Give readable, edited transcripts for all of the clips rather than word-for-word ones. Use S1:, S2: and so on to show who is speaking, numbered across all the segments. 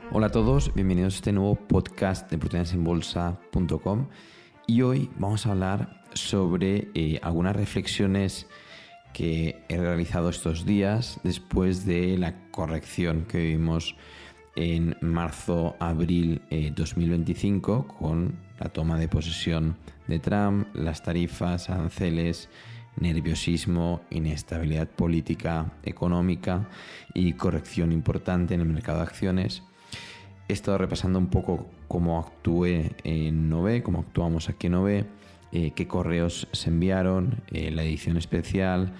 S1: Hola a todos, bienvenidos a este nuevo podcast de oportunidadesenbolsa.com y hoy vamos a hablar sobre algunas reflexiones que he realizado estos días después de la corrección que vimos en marzo-abril 2025 con la toma de posesión de Trump, las tarifas, aranceles, nerviosismo, inestabilidad política, económica y corrección importante en el mercado de acciones. He estado repasando un poco cómo actué en Nové, cómo actuamos aquí en Nové, qué correos se enviaron, la edición especial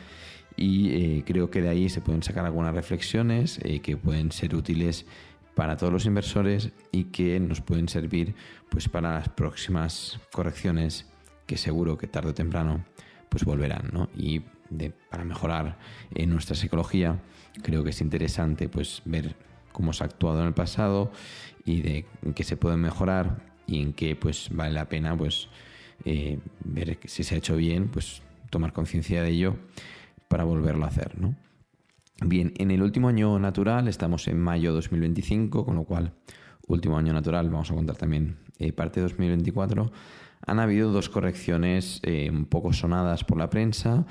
S1: y creo que de ahí se pueden sacar algunas reflexiones que pueden ser útiles para todos los inversores y que nos pueden servir pues para las próximas correcciones que seguro que tarde o temprano pues volverán, ¿no? Y para mejorar nuestra psicología creo que es interesante pues ver cómo se ha actuado en el pasado y de en qué se puede mejorar y en qué pues vale la pena pues ver si se ha hecho bien, pues tomar conciencia de ello para volverlo a hacer, ¿no? Bien, en el último año natural estamos en mayo 2025, con lo cual último año natural, vamos a contar también parte de 2024. Han habido dos correcciones un poco sonadas por la prensa.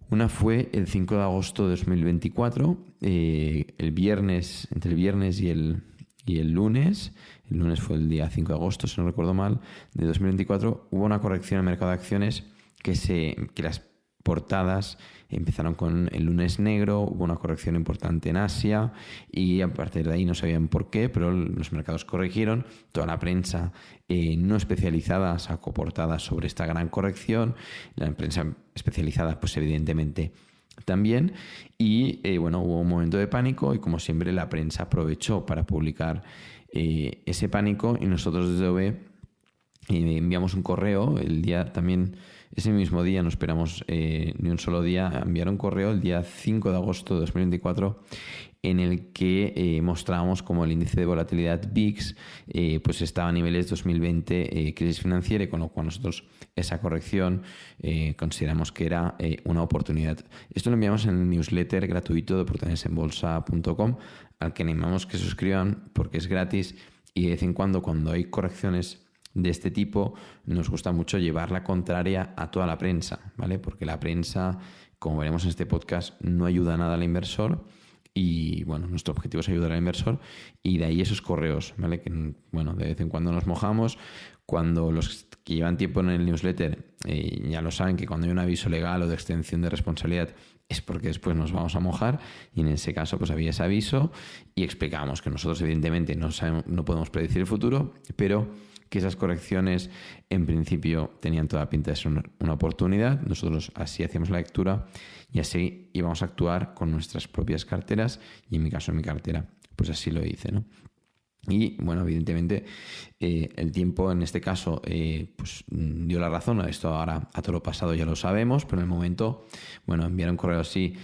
S1: Una fue el 5 de agosto de 2024, el viernes, entre el viernes y el lunes. El lunes fue el día 5 de agosto, si no recuerdo mal, de 2024. Hubo una corrección en el mercado de acciones que las portadas empezaron con el lunes negro, hubo una corrección importante en Asia y a partir de ahí no sabían por qué, pero los mercados corrigieron. Toda la prensa no especializada sacó portadas sobre esta gran corrección, la prensa especializada pues evidentemente también, y hubo un momento de pánico y como siempre la prensa aprovechó para publicar ese pánico y nosotros desde OVE enviamos un correo el día también. Ese mismo día, no esperamos ni un solo día, enviar un correo el día 5 de agosto de 2024 en el que mostrábamos cómo el índice de volatilidad VIX pues estaba a niveles 2020 crisis financiera y con lo cual nosotros esa corrección consideramos que era una oportunidad. Esto lo enviamos en el newsletter gratuito de oportunidadesenbolsa.com al que animamos que suscriban porque es gratis y de vez en cuando hay correcciones de este tipo nos gusta mucho llevar la contraria a toda la prensa, ¿vale? Porque la prensa, como veremos en este podcast, no ayuda nada al inversor y nuestro objetivo es ayudar al inversor y de ahí esos correos, ¿vale? Que de vez en cuando nos mojamos. Cuando los que llevan tiempo en el newsletter ya lo saben que cuando hay un aviso legal o de extensión de responsabilidad es porque después nos vamos a mojar y en ese caso pues había ese aviso y explicamos que nosotros evidentemente no podemos predecir el futuro, pero que esas correcciones en principio tenían toda pinta de ser una oportunidad. Nosotros así hacíamos la lectura y así íbamos a actuar con nuestras propias carteras y en mi caso, en mi cartera, pues así lo hice, ¿no? Y evidentemente el tiempo en este caso pues dio la razón. Esto ahora a todo lo pasado ya lo sabemos, pero en el momento, enviar un correo así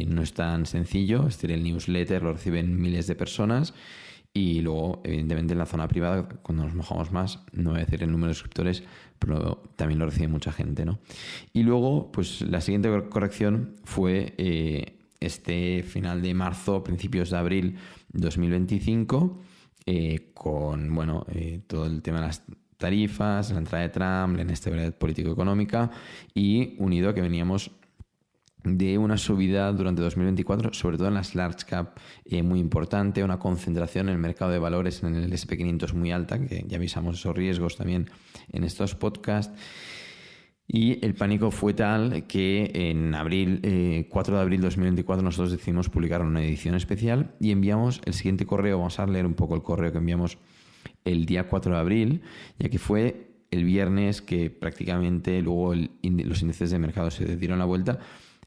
S1: no es tan sencillo. El newsletter lo reciben miles de personas. Y luego, evidentemente, en la zona privada, cuando nos mojamos más, no voy a decir el número de suscriptores, pero también lo recibe mucha gente, ¿no? Y luego, pues la siguiente corrección fue este final de marzo, principios de abril 2025, con todo el tema de las tarifas, la entrada de Trump, la inestabilidad político-económica y unido a que veníamos de una subida durante 2024, sobre todo en las large cap muy importante, una concentración en el mercado de valores en el S&P 500 muy alta, que ya avisamos esos riesgos también en estos podcasts. Y el pánico fue tal que en 4 de abril de 2024 nosotros decidimos publicar una edición especial y enviamos el siguiente correo. Vamos a leer un poco el correo que enviamos el día 4 de abril, ya que fue el viernes que prácticamente luego los índices de mercado se dieron la vuelta.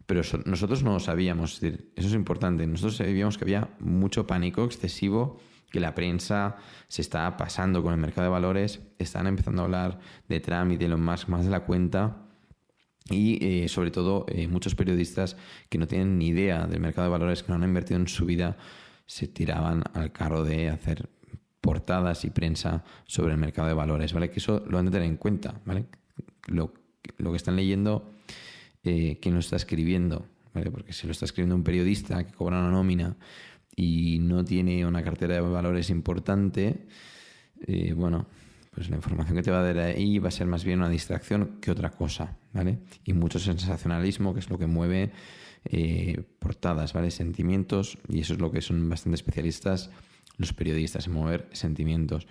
S1: Pero nosotros no lo sabíamos, es decir, eso es importante. Nosotros sabíamos que había mucho pánico excesivo, que la prensa se estaba pasando con el mercado de valores, están empezando a hablar de Trump y de Elon Musk más de la cuenta y sobre todo muchos periodistas que no tienen ni idea del mercado de valores, que no han invertido en su vida, se tiraban al carro de hacer portadas y prensa sobre el mercado de valores, ¿vale? Que eso lo han de tener en cuenta, ¿vale? Lo que están leyendo, quién lo está escribiendo, ¿vale? Porque si lo está escribiendo un periodista que cobra una nómina y no tiene una cartera de valores importante, pues la información que te va a dar ahí va a ser más bien una distracción que otra cosa, ¿vale? Y mucho sensacionalismo, que es lo que mueve portadas, ¿vale? Sentimientos, y eso es lo que son bastante especialistas los periodistas, en mover sentimientos.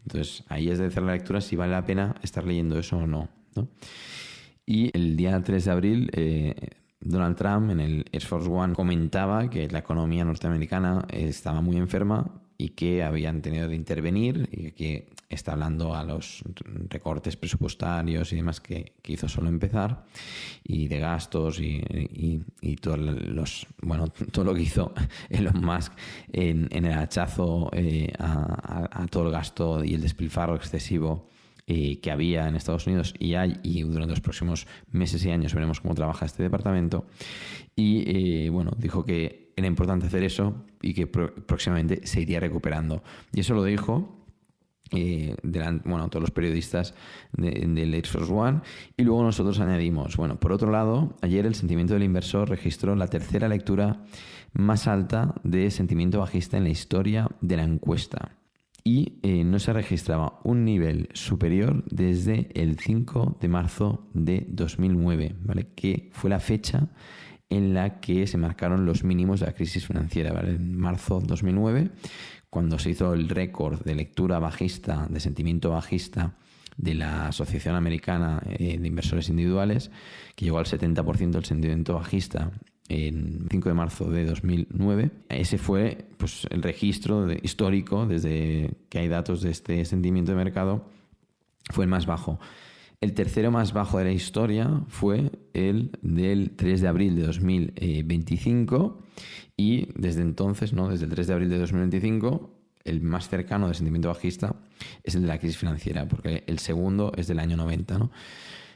S1: Entonces, ahí es de hacer la lectura si vale la pena estar leyendo eso o no, ¿no? Y el día 3 de abril, Donald Trump en el Air Force One comentaba que la economía norteamericana estaba muy enferma y que habían tenido de intervenir, y que está hablando a los recortes presupuestarios y demás que hizo solo empezar, y de gastos y todo lo que hizo Elon Musk en el hachazo a todo el gasto y el despilfarro excesivo que había en Estados Unidos y hay, y durante los próximos meses y años veremos cómo trabaja este departamento. Y dijo que era importante hacer eso y que próximamente se iría recuperando. Y eso lo dijo todos los periodistas del Air Force One. Y luego nosotros añadimos, por otro lado, ayer el sentimiento del inversor registró la tercera lectura más alta de sentimiento bajista en la historia de la encuesta. Y no se registraba un nivel superior desde el 5 de marzo de 2009, ¿vale? Que fue la fecha en la que se marcaron los mínimos de la crisis financiera, ¿vale? En marzo de 2009, cuando se hizo el récord de lectura bajista, de sentimiento bajista de la Asociación Americana de Inversores Individuales, que llegó al 70% del sentimiento bajista en 5 de marzo de 2009. Ese fue el registro histórico, desde que hay datos de este sentimiento de mercado, fue el más bajo. El tercero más bajo de la historia fue el del 3 de abril de 2025 y desde entonces, desde el 3 de abril de 2025, el más cercano de sentimiento bajista es el de la crisis financiera, porque el segundo es del año 90, ¿no?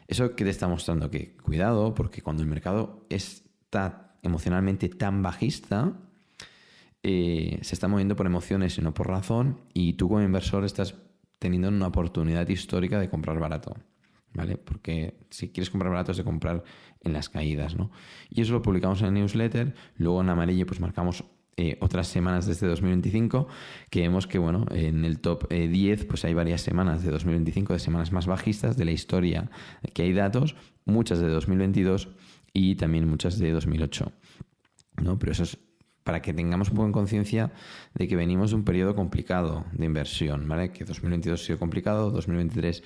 S1: ¿Eso qué te está mostrando? Que cuidado, porque cuando el mercado está emocionalmente tan bajista, se está moviendo por emociones y no por razón, y tú como inversor estás teniendo una oportunidad histórica de comprar barato, ¿vale? Porque si quieres comprar barato es de comprar en las caídas, ¿no? Y eso lo publicamos en el newsletter. Luego en amarillo marcamos otras semanas desde 2025, que vemos que en el top 10 hay varias semanas de 2025, de semanas más bajistas de la historia, que hay datos, muchas de 2022 y también muchas de 2008, ¿no? Pero eso es para que tengamos un poco en conciencia de que venimos de un periodo complicado de inversión, ¿vale? Que 2022 ha sido complicado, 2023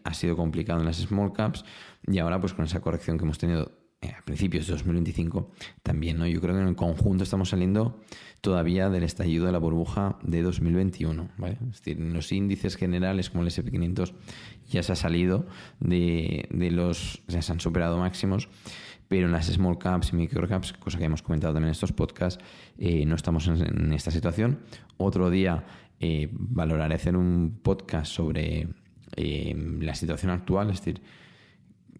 S1: ha sido complicado en las small caps, y ahora con esa corrección que hemos tenido a principios de 2025 también, ¿no? Yo creo que en el conjunto estamos saliendo todavía del estallido de la burbuja de 2021, ¿vale? Es decir, en los índices generales como el S&P 500 ya se ha salido ya se han superado máximos, pero en las small caps y micro caps, cosa que hemos comentado también en estos podcasts, no estamos en esta situación. Otro día valoraré hacer un podcast sobre la situación actual, es decir,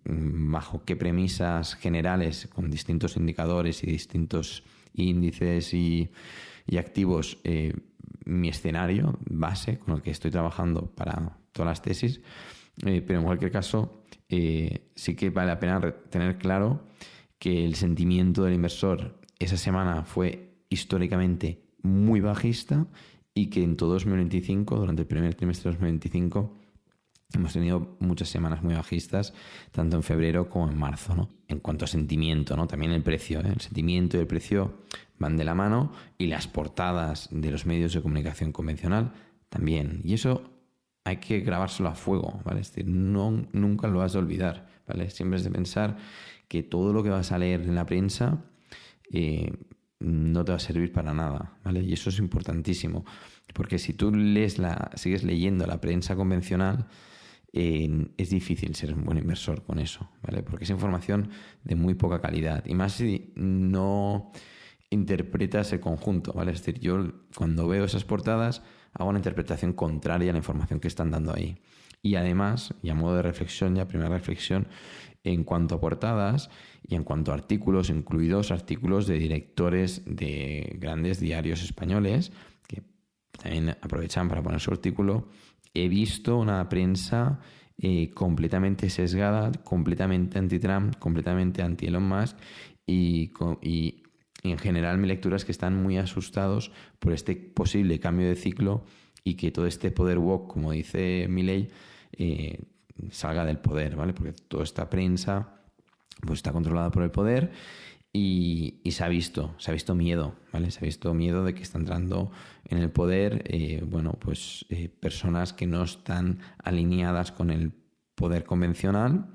S1: bajo qué premisas generales, con distintos indicadores y distintos índices y activos, mi escenario base con el que estoy trabajando para todas las tesis. Pero en cualquier caso, sí que vale la pena tener claro que el sentimiento del inversor esa semana fue históricamente muy bajista, y que en todo 2025, durante el primer trimestre de 2025, hemos tenido muchas semanas muy bajistas, tanto en febrero como en marzo, ¿no? En cuanto a sentimiento, ¿no? También el precio, el sentimiento y el precio van de la mano, y las portadas de los medios de comunicación convencional también. Y eso hay que grabárselo a fuego, ¿vale? Es decir, nunca lo has de olvidar, ¿vale? Siempre es de pensar que todo lo que vas a leer en la prensa no te va a servir para nada, ¿vale? Y eso es importantísimo, porque si tú sigues leyendo la prensa convencional, es difícil ser un buen inversor con eso, ¿vale? Porque es información de muy poca calidad, y más si no interpretas el conjunto, ¿vale? Es decir, yo cuando veo esas portadas hago una interpretación contraria a la información que están dando ahí. Y además, y a modo de reflexión, primera reflexión, en cuanto a portadas y en cuanto a artículos, incluidos artículos de directores de grandes diarios españoles, que también aprovechan para poner su artículo, he visto una prensa completamente sesgada, completamente anti-Trump, completamente anti-Elon Musk, y Y en general mi lectura es que están muy asustados por este posible cambio de ciclo y que todo este poder woke, como dice Milei, salga del poder, ¿vale? Porque toda esta prensa pues está controlada por el poder y se ha visto miedo, ¿vale? Se ha visto miedo de que está entrando en el poder, personas que no están alineadas con el poder convencional,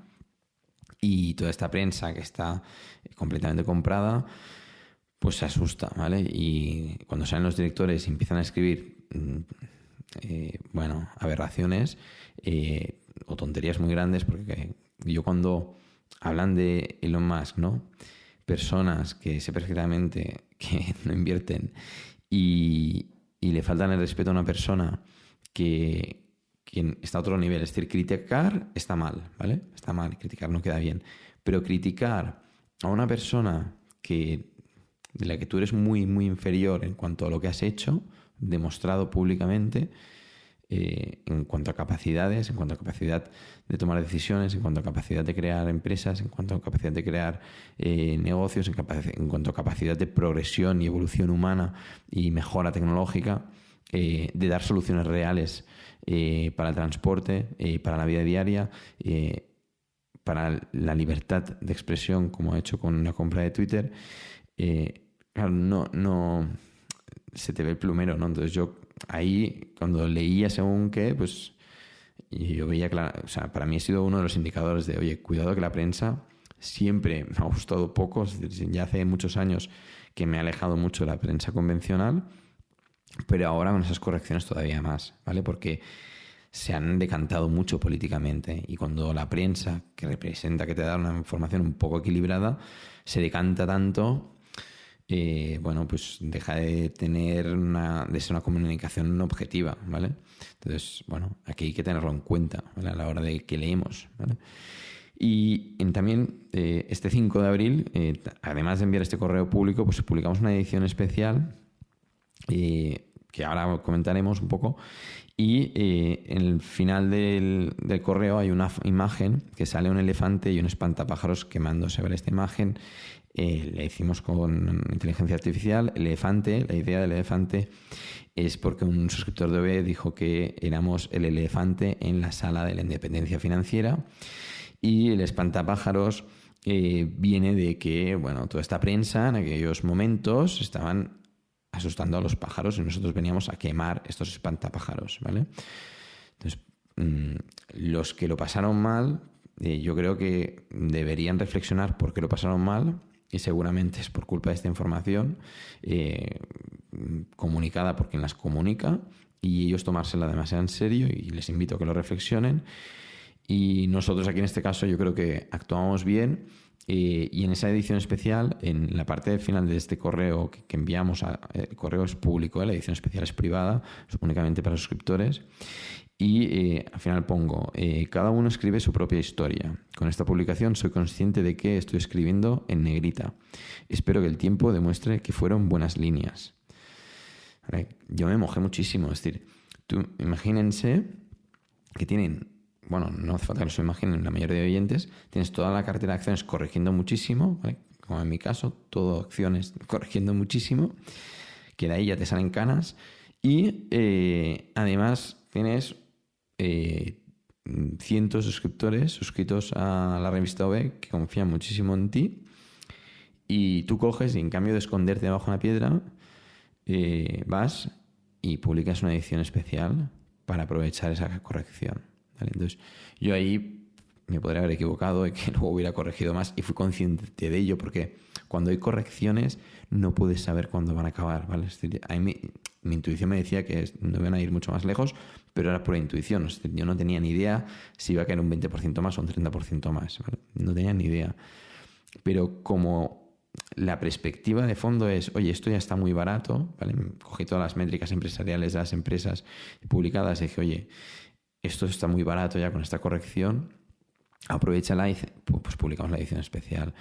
S1: y toda esta prensa que está completamente comprada, pues se asusta, ¿vale? Y cuando salen los directores y empiezan a escribir, aberraciones o tonterías muy grandes, porque yo cuando hablan de Elon Musk, ¿no? Personas que sé perfectamente que no invierten y le faltan el respeto a una persona que está a otro nivel. Es decir, criticar está mal, ¿vale? Está mal, criticar no queda bien. Pero criticar a una persona de la que tú eres muy, muy inferior en cuanto a lo que has hecho, demostrado públicamente, en cuanto a capacidades, en cuanto a capacidad de tomar decisiones, en cuanto a capacidad de crear empresas, en cuanto a capacidad de crear negocios, en cuanto a capacidad de progresión y evolución humana y mejora tecnológica, de dar soluciones reales para el transporte, para la vida diaria, para la libertad de expresión, como ha hecho con la compra de Twitter. Claro, no se te ve el plumero, ¿no? Entonces yo ahí, cuando leía según qué, pues yo veía claro, o sea, para mí ha sido uno de los indicadores de, oye, cuidado que la prensa siempre me ha gustado poco, es decir, ya hace muchos años que me he alejado mucho de la prensa convencional, pero ahora con esas correcciones todavía más, ¿vale? Porque se han decantado mucho políticamente, y cuando la prensa, que representa, que te da una información un poco equilibrada, se decanta tanto, pues deja de ser una comunicación objetiva, ¿vale? Entonces, aquí hay que tenerlo en cuenta, ¿vale? A la hora de que leemos, ¿vale? Y también este 5 de abril, además de enviar este correo público, pues publicamos una edición especial que ahora comentaremos un poco, y en el final del correo hay una imagen que sale un elefante y un espantapájaros quemándose. A ver, esta imagen la hicimos con inteligencia artificial. La idea del elefante es porque un suscriptor de OBE dijo que éramos el elefante en la sala de la independencia financiera, y el espantapájaros viene de que, toda esta prensa en aquellos momentos estaban asustando a los pájaros y nosotros veníamos a quemar estos espantapájaros, ¿vale? Entonces, los que lo pasaron mal, yo creo que deberían reflexionar por qué lo pasaron mal, y seguramente es por culpa de esta información comunicada por quien las comunica, y ellos tomársela demasiado en serio, y les invito a que lo reflexionen. Y nosotros aquí en este caso yo creo que actuamos bien, y en esa edición especial, en la parte final de este correo que enviamos, el correo es público, la edición especial es privada, es únicamente para suscriptores, y al final pongo, cada uno escribe su propia historia. Con esta publicación soy consciente de que estoy escribiendo en negrita. Espero que el tiempo demuestre que fueron buenas líneas. ¿Vale? Yo me mojé muchísimo, es decir, imagínense que tienen, no hace falta que lo se imaginen la mayoría de oyentes, tienes toda la cartera de acciones corrigiendo muchísimo, ¿vale? Como en mi caso, todo acciones corrigiendo muchísimo, que de ahí ya te salen canas, y además tienes cientos de suscriptores suscritos a la revista OBE que confían muchísimo en ti, y tú coges y en cambio de esconderte debajo de una piedra, vas y publicas una edición especial para aprovechar esa corrección, ¿vale? Entonces yo ahí me podría haber equivocado y que luego hubiera corregido más, y fui consciente de ello, porque cuando hay correcciones no puedes saber cuándo van a acabar, ¿vale? Es decir, mi intuición me decía que no iban a ir mucho más lejos, pero era pura intuición. Es decir, yo no tenía ni idea si iba a caer un 20% más o un 30% más, ¿vale? No tenía ni idea. Pero como la perspectiva de fondo es, oye, esto ya está muy barato, ¿vale? Cogí todas las métricas empresariales de las empresas publicadas y dije, oye, esto está muy barato ya con esta corrección, aprovechala y pues publicamos la edición especial.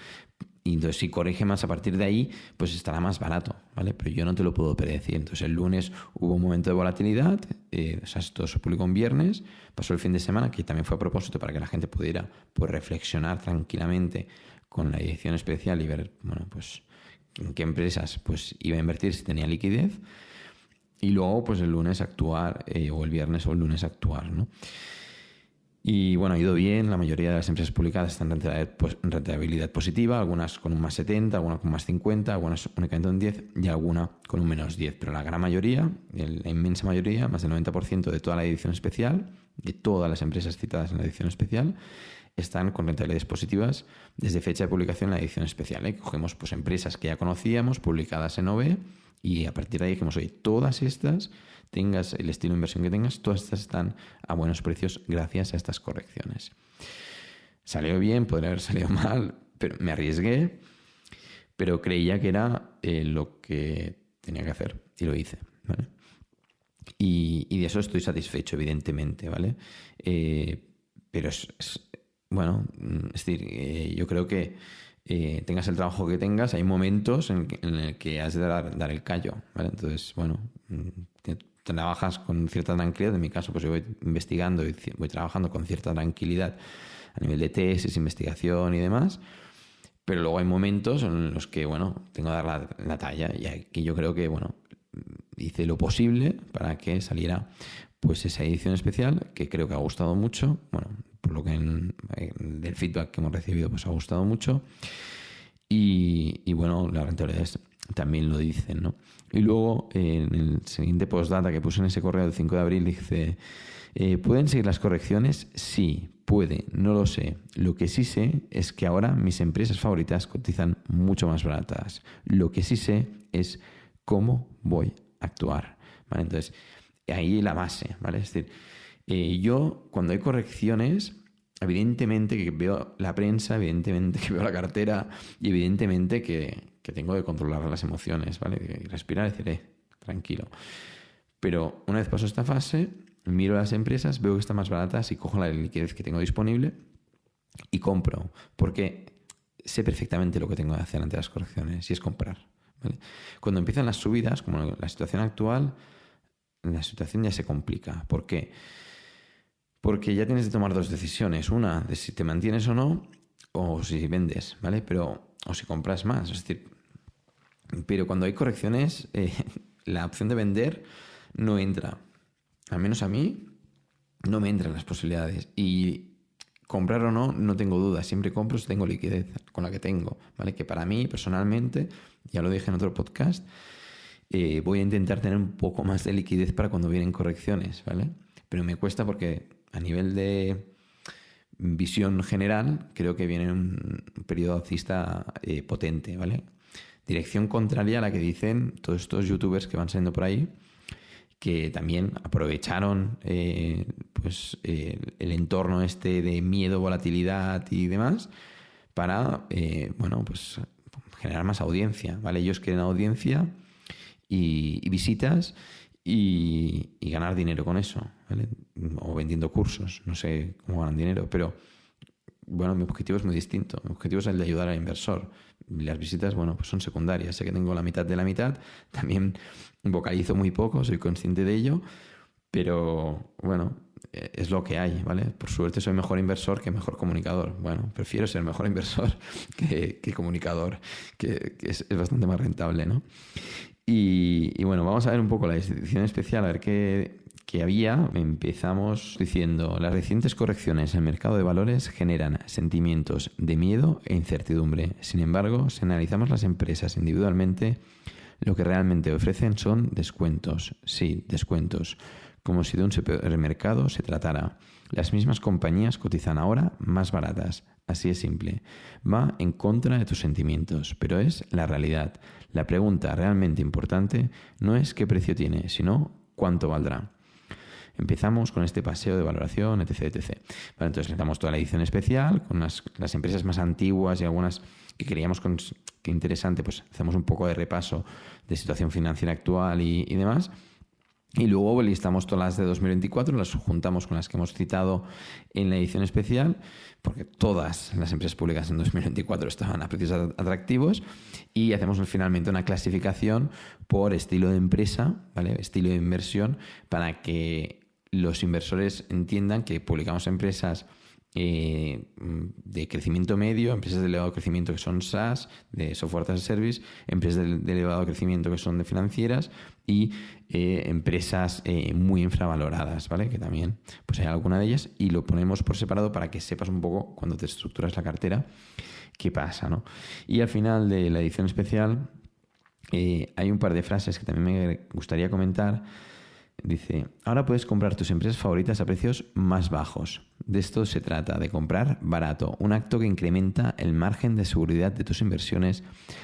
S1: Y entonces si corrige más a partir de ahí, pues estará más barato, ¿vale? Pero yo no te lo puedo predecir. Entonces el lunes hubo un momento de volatilidad, esto se publicó un viernes, pasó el fin de semana, que también fue a propósito para que la gente pudiera reflexionar tranquilamente con la edición especial y ver, en qué empresas pues iba a invertir si tenía liquidez, y luego pues el lunes actuar, o el viernes o el lunes actuar, ¿no? Y bueno, ha ido bien. La mayoría de las empresas publicadas están en rentabilidad positiva, algunas con un más 70, algunas con más 50, algunas únicamente un 10 y alguna con un menos 10. Pero la gran mayoría, la inmensa mayoría, más del 90% de toda la edición especial, de todas las empresas citadas en la edición especial, están con rentabilidades positivas desde fecha de publicación en la edición especial, ¿eh? Cogemos pues empresas que ya conocíamos, publicadas en OVE, y a partir de ahí dijimos, oye, todas estas, tengas el estilo de inversión que tengas, todas estas están a buenos precios gracias a estas correcciones. Salió bien, podría haber salido mal, pero me arriesgué, pero creía que era lo que tenía que hacer y lo hice, ¿vale? Y de eso estoy satisfecho, evidentemente, ¿vale? Pero bueno, es decir, yo creo que tengas el trabajo que tengas, hay momentos en el que has de dar el callo, ¿vale? Entonces, bueno, trabajas con cierta tranquilidad. En mi caso, pues yo voy investigando y voy trabajando con cierta tranquilidad a nivel de tesis, investigación y demás, pero luego hay momentos en los que, bueno, tengo que dar la talla, y aquí yo creo que, bueno, hice lo posible para que saliera pues esa edición especial, que creo que ha gustado mucho. Bueno, por lo que del feedback que hemos recibido, pues ha gustado mucho. Y bueno, las rentabilidades también lo dicen, ¿no? Y luego, en el siguiente postdata que puse en ese correo del 5 de abril, dice: ¿pueden seguir las correcciones? Sí, puede, no lo sé. Lo que sí sé es que ahora mis empresas favoritas cotizan mucho más baratas. Lo que sí sé es cómo voy a actuar, ¿vale? Entonces, ahí la base, ¿vale? Es decir, yo cuando hay correcciones, evidentemente que veo la prensa, evidentemente que veo la cartera, y evidentemente que tengo que controlar las emociones, ¿vale? Y respirar y decir, tranquilo. Pero una vez paso esta fase, miro las empresas, veo que están más baratas y cojo la liquidez que tengo disponible y compro, porque sé perfectamente lo que tengo que hacer ante las correcciones, y es comprar, ¿vale? Cuando empiezan las subidas, como la situación actual, la situación ya se complica. ¿Por qué? Porque ya tienes que tomar dos decisiones. Una, de si te mantienes o no, o si vendes, ¿vale? O si compras más. Es decir, pero cuando hay correcciones, la opción de vender no entra. Al menos a mí no me entran las posibilidades. Y comprar o no, no tengo dudas. Siempre compro si tengo liquidez con la que tengo, ¿vale? Que para mí, personalmente, ya lo dije en otro podcast, voy a intentar tener un poco más de liquidez para cuando vienen correcciones, ¿vale? Pero me cuesta porque a nivel de visión general creo que viene un periodo alcista potente, ¿vale? Dirección contraria a la que dicen todos estos youtubers que van saliendo por ahí, que también aprovecharon el entorno este de miedo, volatilidad y demás para pues generar más audiencia, ¿vale? Ellos quieren audiencia y visitas y ganar dinero con eso, ¿vale? O vendiendo cursos, no sé cómo ganan dinero, pero bueno, mi objetivo es muy distinto. Mi objetivo es el de ayudar al inversor. Las visitas, bueno, pues son secundarias. Sé que tengo la mitad de la mitad, también vocalizo muy poco, soy consciente de ello, pero bueno, es lo que hay, ¿vale? Por suerte soy mejor inversor que mejor comunicador. Bueno, prefiero ser mejor inversor que comunicador, que es bastante más rentable, ¿no? Y bueno, vamos a ver un poco la edición especial, a ver qué había. Empezamos diciendo: las recientes correcciones en el mercado de valores generan sentimientos de miedo e incertidumbre. Sin embargo, si analizamos las empresas individualmente, lo que realmente ofrecen son descuentos. Sí, descuentos. Como si de un supermercado se tratara. Las mismas compañías cotizan ahora más baratas. Así es simple. Va en contra de tus sentimientos, pero es la realidad. La pregunta realmente importante no es qué precio tiene, sino cuánto valdrá. Empezamos con este paseo de valoración, etc. Vale, entonces le damos toda la edición especial con las empresas más antiguas y algunas que creíamos que interesante, pues hacemos un poco de repaso de situación financiera actual y demás. Y luego listamos todas las de 2024, las juntamos con las que hemos citado en la edición especial, porque todas las empresas públicas en 2024 estaban a precios atractivos, y hacemos finalmente una clasificación por estilo de empresa, ¿vale? Estilo de inversión, para que los inversores entiendan que publicamos empresas de crecimiento medio, empresas de elevado crecimiento que son SaaS, de Software as a Service, empresas de elevado crecimiento que son de financieras y empresas muy infravaloradas, ¿vale? Que también pues hay alguna de ellas y lo ponemos por separado para que sepas un poco cuando te estructuras la cartera qué pasa, ¿no? Y al final de la edición especial hay un par de frases que también me gustaría comentar. Dice, ahora puedes comprar tus empresas favoritas a precios más bajos. De esto se trata, de comprar barato, un acto que incrementa el margen de seguridad de tus inversiones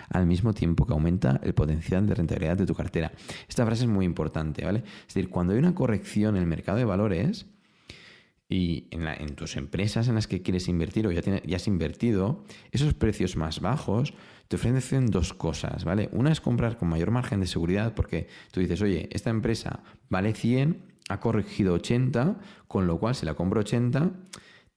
S1: al mismo tiempo que aumenta el potencial de rentabilidad de tu cartera. Esta frase es muy importante, ¿vale? Es decir, cuando hay una corrección en el mercado de valores y en tus empresas en las que quieres invertir o ya has invertido, esos precios más bajos te ofrecen dos cosas, ¿vale? Una es comprar con mayor margen de seguridad porque tú dices, oye, esta empresa vale 100, ha corregido 80, con lo cual si la compro 80,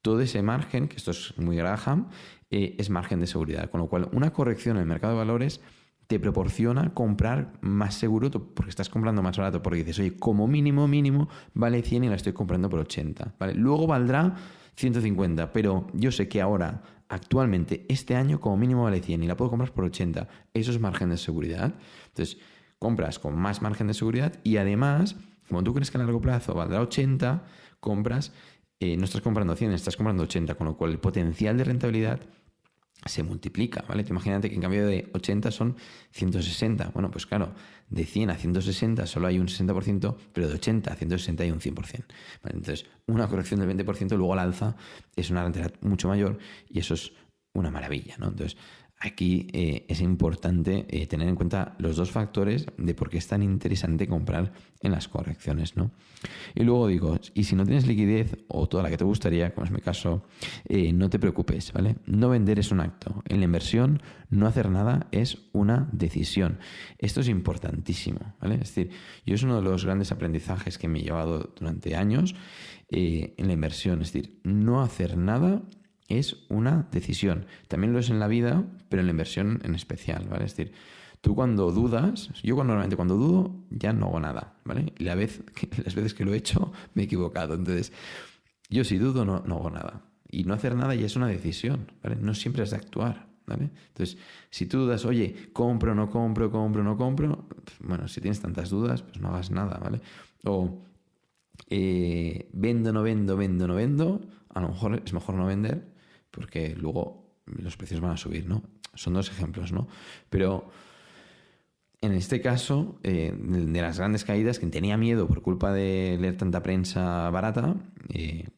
S1: todo ese margen, que esto es muy Graham, es margen de seguridad. Con lo cual una corrección en el mercado de valores te proporciona comprar más seguro porque estás comprando más barato, porque dices, oye, como mínimo vale 100 y la estoy comprando por 80, ¿vale? Luego valdrá 150, pero yo sé que ahora, actualmente, este año como mínimo vale 100 y la puedo comprar por 80. Eso es margen de seguridad. Entonces, compras con más margen de seguridad y además, como tú crees que a largo plazo valdrá 80, compras, no estás comprando 100, estás comprando 80, con lo cual el potencial de rentabilidad se multiplica, ¿vale? Te imagínate que en cambio de 80 son 160. Bueno, pues claro, de 100 a 160 solo hay un 60%, pero de 80 a 160 hay un 100%. ¿Vale? Entonces, una corrección del 20% luego al alza es una rentabilidad mucho mayor y eso es una maravilla, ¿no? Entonces, aquí es importante tener en cuenta los dos factores de por qué es tan interesante comprar en las correcciones, ¿no? Y luego digo, y si no tienes liquidez o toda la que te gustaría, como es mi caso, no te preocupes, ¿vale? No vender es un acto. En la inversión, no hacer nada es una decisión. Esto es importantísimo, ¿vale? Es decir, yo es uno de los grandes aprendizajes que me he llevado durante años en la inversión. Es decir, no hacer nada es una decisión. También lo es en la vida, pero en la inversión en especial, ¿vale? Es decir, tú cuando dudas, normalmente cuando dudo ya no hago nada, ¿vale? Y las veces que lo he hecho me he equivocado. Entonces, yo si dudo no hago nada. Y no hacer nada ya es una decisión, ¿vale? No siempre has de actuar, ¿vale? Entonces, si tú dudas, oye, compro, no compro, bueno, si tienes tantas dudas, pues no hagas nada, ¿vale? O vendo, no vendo, a lo mejor es mejor no vender porque luego los precios van a subir, ¿no? Son dos ejemplos, ¿no? Pero en este caso, de las grandes caídas, que tenía miedo por culpa de leer tanta prensa barata,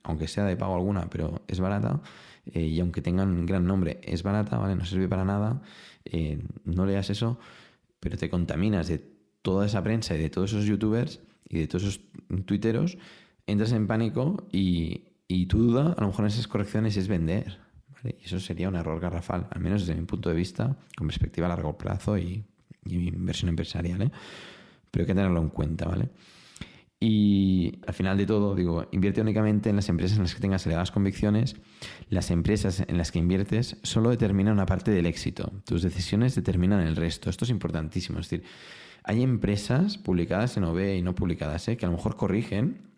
S1: aunque sea de pago alguna, pero es barata, y aunque tengan un gran nombre, es barata, ¿vale? No sirve para nada, no leas eso, pero te contaminas de toda esa prensa y de todos esos youtubers y de todos esos tuiteros, entras en pánico y tu duda, a lo mejor en esas correcciones, es vender, ¿vale? Y eso sería un error garrafal, al menos desde mi punto de vista, con perspectiva a largo plazo y inversión empresarial, ¿eh? Pero hay que tenerlo en cuenta, ¿vale? Y al final de todo, digo, invierte únicamente en las empresas en las que tengas elevadas convicciones. Las empresas en las que inviertes solo determinan una parte del éxito. Tus decisiones determinan el resto. Esto es importantísimo. Es decir, hay empresas publicadas en OVE y no publicadas, que a lo mejor corrigen.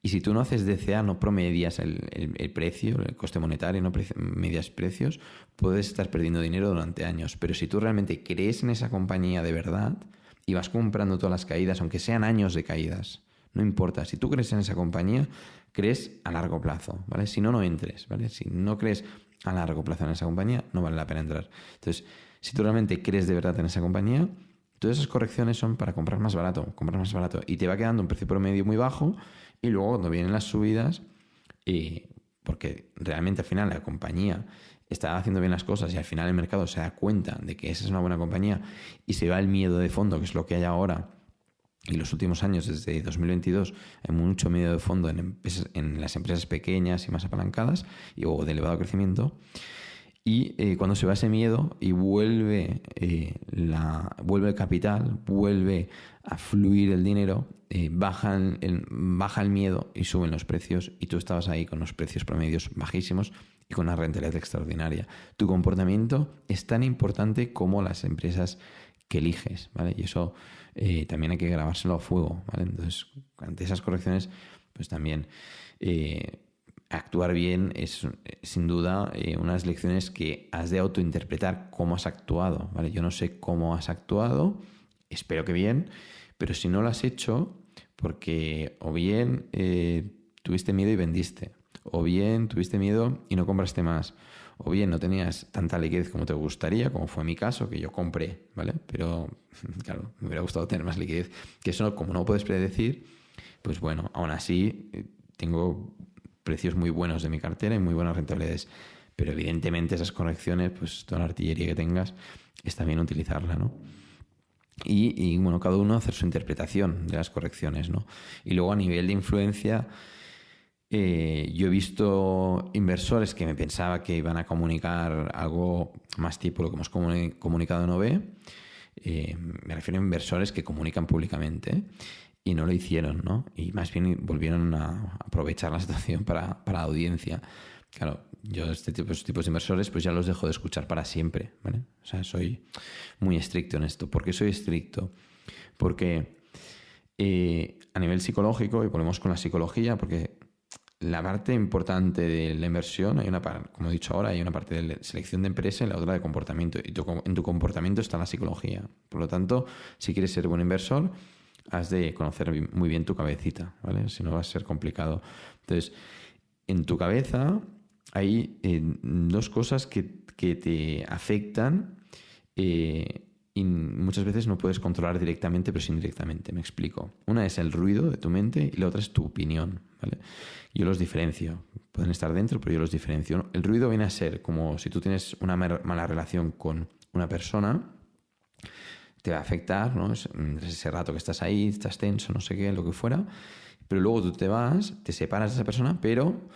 S1: Y si tú no haces DCA, no promedias el precio, el coste monetario, no medias precios, puedes estar perdiendo dinero durante años. Pero si tú realmente crees en esa compañía de verdad y vas comprando todas las caídas, aunque sean años de caídas, no importa. Si tú crees en esa compañía, crees a largo plazo, ¿vale? Si no, no entres, ¿vale? Si no crees a largo plazo en esa compañía, no vale la pena entrar. Entonces, si tú realmente crees de verdad en esa compañía, todas esas correcciones son para comprar más barato, y te va quedando un precio promedio muy bajo. Y luego cuando vienen las subidas, porque realmente al final la compañía está haciendo bien las cosas y al final el mercado se da cuenta de que esa es una buena compañía y se va el miedo de fondo, que es lo que hay ahora. Y los últimos años, desde 2022, hay mucho miedo de fondo en las empresas pequeñas y más apalancadas o de elevado crecimiento. Y cuando se va ese miedo y vuelve el capital, vuelve a fluir el dinero, baja el miedo y suben los precios, y tú estabas ahí con los precios promedios bajísimos y con una rentabilidad extraordinaria. Tu comportamiento es tan importante como las empresas que eliges, ¿vale? Y eso también hay que grabárselo a fuego, ¿vale? Entonces, ante esas correcciones, pues también actuar bien es sin duda unas lecciones que has de autointerpretar cómo has actuado, ¿vale? Yo no sé cómo has actuado, espero que bien, pero si no lo has hecho, porque o bien tuviste miedo y vendiste, o bien tuviste miedo y no compraste más, o bien no tenías tanta liquidez como te gustaría, como fue mi caso, que yo compré, ¿vale? Pero, claro, me hubiera gustado tener más liquidez, que eso como no puedes predecir, pues bueno, aún así tengo precios muy buenos de mi cartera y muy buenas rentabilidades, pero evidentemente esas correcciones, pues toda la artillería que tengas, está bien utilizarla, ¿no? Y bueno, cada uno hacer su interpretación de las correcciones, ¿no? Y luego a nivel de influencia, yo he visto inversores que me pensaba que iban a comunicar algo más tipo lo que hemos comunicado en OB. Me refiero a inversores que comunican públicamente y no lo hicieron, ¿no? Y más bien volvieron a aprovechar la situación para la audiencia. Claro, yo estos tipos de inversores pues ya los dejo de escuchar para siempre, ¿vale? O sea, soy muy estricto en esto. ¿Por qué soy estricto? Porque a nivel psicológico, y volvemos con la psicología, porque la parte importante de la inversión, hay una parte, como he dicho ahora, hay una parte de selección de empresa y la otra de comportamiento. Y en tu comportamiento está la psicología. Por lo tanto, si quieres ser buen inversor, has de conocer muy bien tu cabecita, ¿vale? Si no va a ser complicado. Entonces, en tu cabeza hay dos cosas que te afectan y muchas veces no puedes controlar directamente, pero sí indirectamente. Me explico. Una es el ruido de tu mente y la otra es tu opinión, ¿vale? Yo los diferencio. Pueden estar dentro, pero yo los diferencio. El ruido viene a ser como si tú tienes una mala relación con una persona, te va a afectar, ¿no? Ese rato que estás ahí, estás tenso, no sé qué, lo que fuera, pero luego tú te vas, te separas de esa persona, pero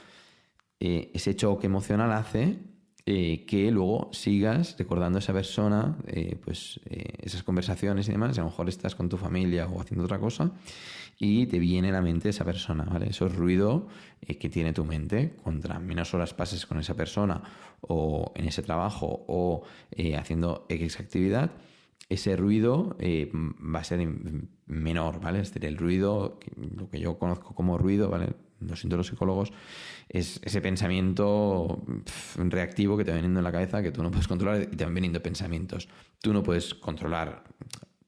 S1: ese choque emocional hace que luego sigas recordando a esa persona, esas conversaciones y demás, a lo mejor estás con tu familia o haciendo otra cosa y te viene a la mente esa persona, ¿vale? Eso es ruido que tiene tu mente. Contra menos horas pases con esa persona o en ese trabajo o haciendo X actividad, ese ruido va a ser menor, ¿vale? Es decir, el ruido, lo que yo conozco como ruido, ¿vale? Lo siento los psicólogos, es ese pensamiento reactivo que te va viniendo en la cabeza que tú no puedes controlar y te van viniendo pensamientos. Tú no puedes controlar,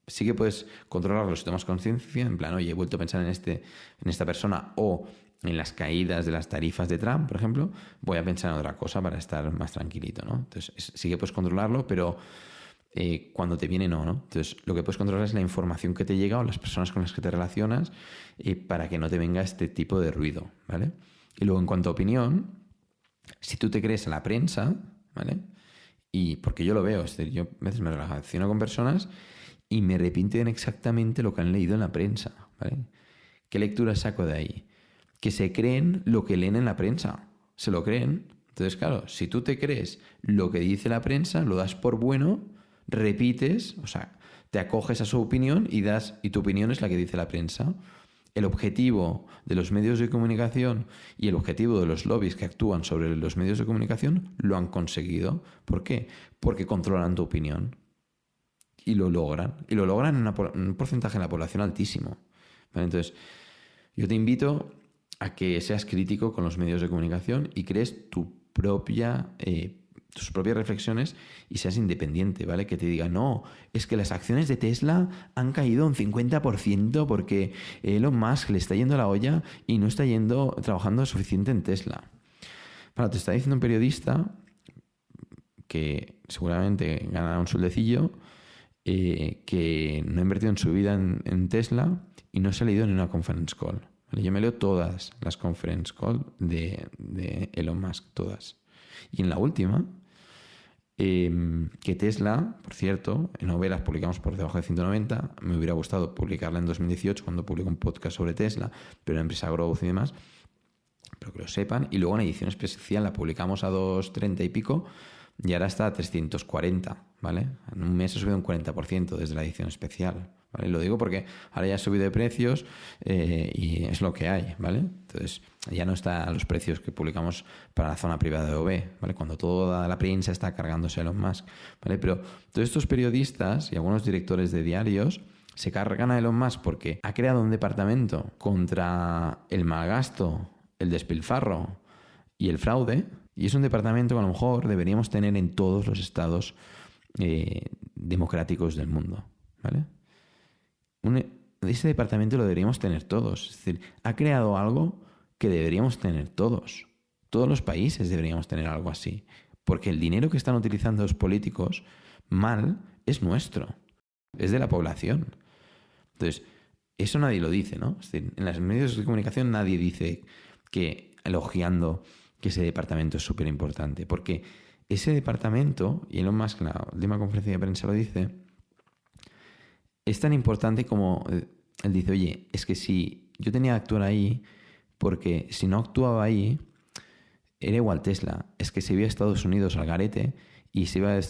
S1: sí que puedes controlarlo si tomas conciencia, en plan, oye, he vuelto a pensar en esta persona o en las caídas de las tarifas de Trump, por ejemplo, voy a pensar en otra cosa para estar más tranquilito, ¿no? Entonces, sí que puedes controlarlo, pero cuando te viene no. Entonces, lo que puedes controlar es la información que te llega o las personas con las que te relacionas para que no te venga este tipo de ruido, ¿vale? Y luego, en cuanto a opinión, si tú te crees a la prensa, ¿vale? Y porque yo lo veo, es decir, yo a veces me relaciono con personas y me repiten exactamente lo que han leído en la prensa, ¿vale? ¿Qué lectura saco de ahí? Que se creen lo que leen en la prensa, se lo creen. Entonces, claro, si tú te crees lo que dice la prensa, lo das por bueno, repites, o sea, te acoges a su opinión y tu opinión es la que dice la prensa. El objetivo de los medios de comunicación y el objetivo de los lobbies que actúan sobre los medios de comunicación lo han conseguido. ¿Por qué? Porque controlan tu opinión. Y lo logran. Y lo logran en un porcentaje de la población altísimo. ¿Vale? Entonces, yo te invito a que seas crítico con los medios de comunicación y crees tus propias reflexiones y seas independiente, ¿vale? Que te diga, no, es que las acciones de Tesla han caído un 50% porque Elon Musk le está yendo a la olla y no está trabajando suficiente en Tesla. Bueno, te está diciendo un periodista que seguramente ganará un sueldecillo, que no ha invertido en su vida en Tesla y no se ha leído ni una conference call. ¿Vale? Yo me leo todas las conference call de Elon Musk, todas. Y en la última, que Tesla, por cierto, en OB las publicamos por debajo de 190, me hubiera gustado publicarla en 2018 cuando publico un podcast sobre Tesla, pero en empresa Growth y demás, pero que lo sepan. Y luego en edición especial la publicamos a 230 y pico y ahora está a 340, ¿vale? En un mes ha subido un 40% desde la edición especial, ¿vale? Lo digo porque ahora ya ha subido de precios y es lo que hay, ¿vale? Entonces ya no está a los precios que publicamos para la zona privada de OB, ¿vale? Cuando toda la prensa está cargándose a Elon Musk, ¿vale? Pero todos estos periodistas y algunos directores de diarios se cargan a Elon Musk porque ha creado un departamento contra el mal gasto, el despilfarro y el fraude, y es un departamento que a lo mejor deberíamos tener en todos los estados democráticos del mundo, ¿vale? Ese departamento lo deberíamos tener todos. Es decir, ha creado algo que deberíamos tener todos. Todos los países deberíamos tener algo así. Porque el dinero que están utilizando los políticos mal es nuestro. Es de la población. Entonces, eso nadie lo dice, ¿no? Es decir, en los medios de comunicación nadie dice que elogiando que ese departamento es súper importante. Porque ese departamento, y Elon Musk en la última conferencia de prensa lo dice, es tan importante como él dice, oye, es que si yo tenía que actuar ahí, porque si no actuaba ahí, era igual Tesla, es que se iba a Estados Unidos al garete y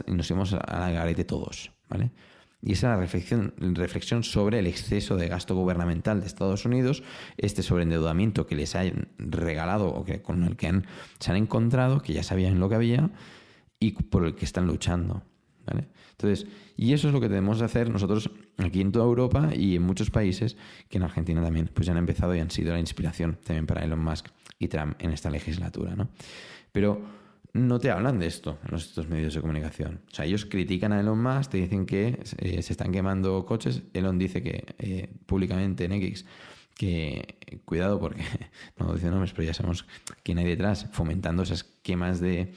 S1: nos íbamos al garete todos, ¿vale? Y esa es la reflexión sobre el exceso de gasto gubernamental de Estados Unidos, este sobreendeudamiento que les han regalado o con el que se han encontrado, que ya sabían lo que había y por el que están luchando, ¿vale? Entonces, y eso es lo que debemos de hacer nosotros aquí en toda Europa y en muchos países, que en Argentina también pues ya han empezado y han sido la inspiración también para Elon Musk y Trump en esta legislatura, ¿no? Pero no te hablan de esto en estos medios de comunicación. O sea, ellos critican a Elon Musk, te dicen que se están quemando coches. Elon dice que públicamente en X que cuidado porque no dice nombres, pero ya sabemos quién hay detrás fomentando esas quemas de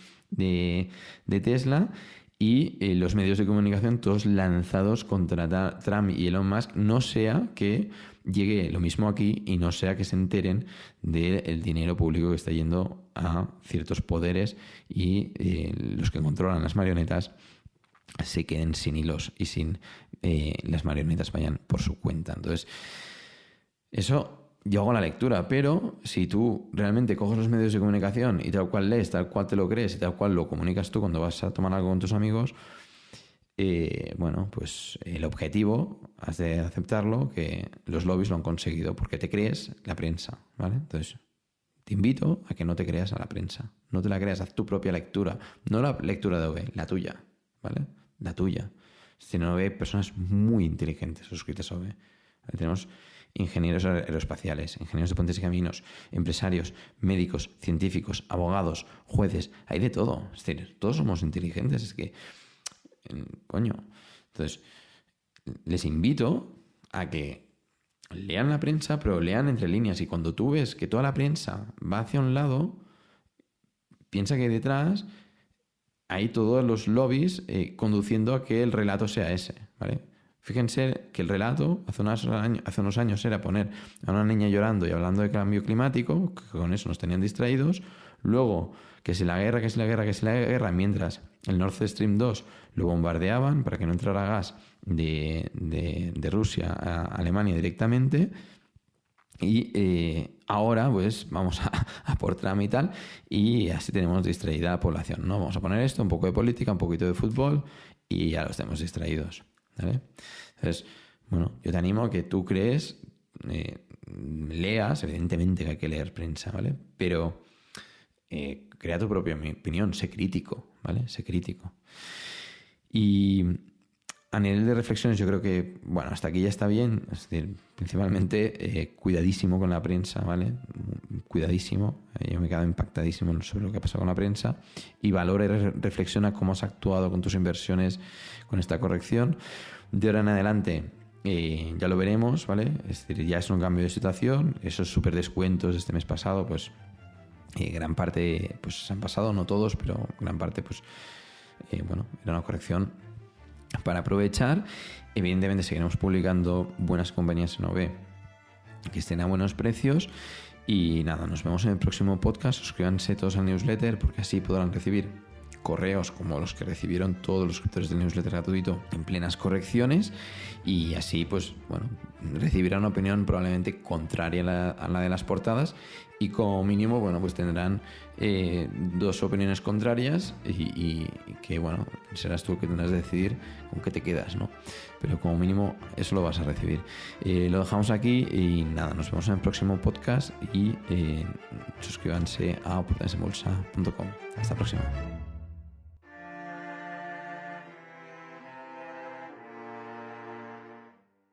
S1: Tesla. Y los medios de comunicación todos lanzados contra Trump y Elon Musk, no sea que llegue lo mismo aquí y no sea que se enteren del dinero público que está yendo a ciertos poderes y los que controlan las marionetas se queden sin hilos y sin las marionetas vayan por su cuenta. Entonces, eso yo hago la lectura, pero si tú realmente coges los medios de comunicación y tal cual lees, tal cual te lo crees y tal cual lo comunicas tú cuando vas a tomar algo con tus amigos, bueno, pues el objetivo, has de aceptarlo, que los lobbies lo han conseguido porque te crees la prensa, ¿vale? Entonces, te invito a que no te creas a la prensa, no te la creas, haz tu propia lectura, no la lectura de OVE, la tuya, ¿vale? La tuya. Si no OVE, personas muy inteligentes suscritas a OVE. Tenemos ingenieros aeroespaciales, ingenieros de puentes y caminos, empresarios, médicos, científicos, abogados, jueces, hay de todo. Es decir, todos somos inteligentes, es que, coño. Entonces, les invito a que lean la prensa, pero lean entre líneas. Y cuando tú ves que toda la prensa va hacia un lado, piensa que detrás hay todos los lobbies conduciendo a que el relato sea ese, ¿vale? Fíjense que el relato hace unos años era poner a una niña llorando y hablando de cambio climático, que con eso nos tenían distraídos. Luego, que si la guerra, mientras el Nord Stream 2 lo bombardeaban para que no entrara gas de Rusia a Alemania directamente. Y ahora pues vamos a por Trump y tal, y así tenemos distraída la población, ¿no? Vamos a poner esto, un poco de política, un poquito de fútbol y ya los tenemos distraídos, ¿vale? Entonces, bueno, yo te animo a que tú crees, leas, evidentemente que hay que leer prensa, ¿vale? Pero crea tu propia opinión, sé crítico, ¿vale? Sé crítico. Y a nivel de reflexiones yo creo que, bueno, hasta aquí ya está bien. Es decir, principalmente cuidadísimo con la prensa, ¿vale? Cuidadísimo. Yo me he quedado impactadísimo sobre lo que ha pasado con la prensa. Y valora y reflexiona cómo has actuado con tus inversiones con esta corrección. De ahora en adelante ya lo veremos, ¿vale? Es decir, ya es un cambio de situación. Esos súper descuentos de este mes pasado, pues gran parte pues se han pasado, no todos, pero gran parte pues bueno, era una corrección para aprovechar. Evidentemente seguiremos publicando buenas compañías en OVE que estén a buenos precios. Y nada, nos vemos en el próximo podcast. Suscríbanse todos al newsletter porque así podrán recibir correos como los que recibieron todos los suscriptores del newsletter gratuito en plenas correcciones, y así pues bueno, recibirán una opinión probablemente contraria a la de las portadas, y como mínimo bueno pues tendrán dos opiniones contrarias y que bueno, serás tú el que tendrás que decidir con qué te quedas, ¿no? Pero como mínimo eso lo vas a recibir. Lo dejamos aquí y nada, nos vemos en el próximo podcast y suscríbanse a oportunidadesenbolsa.com. Hasta la próxima.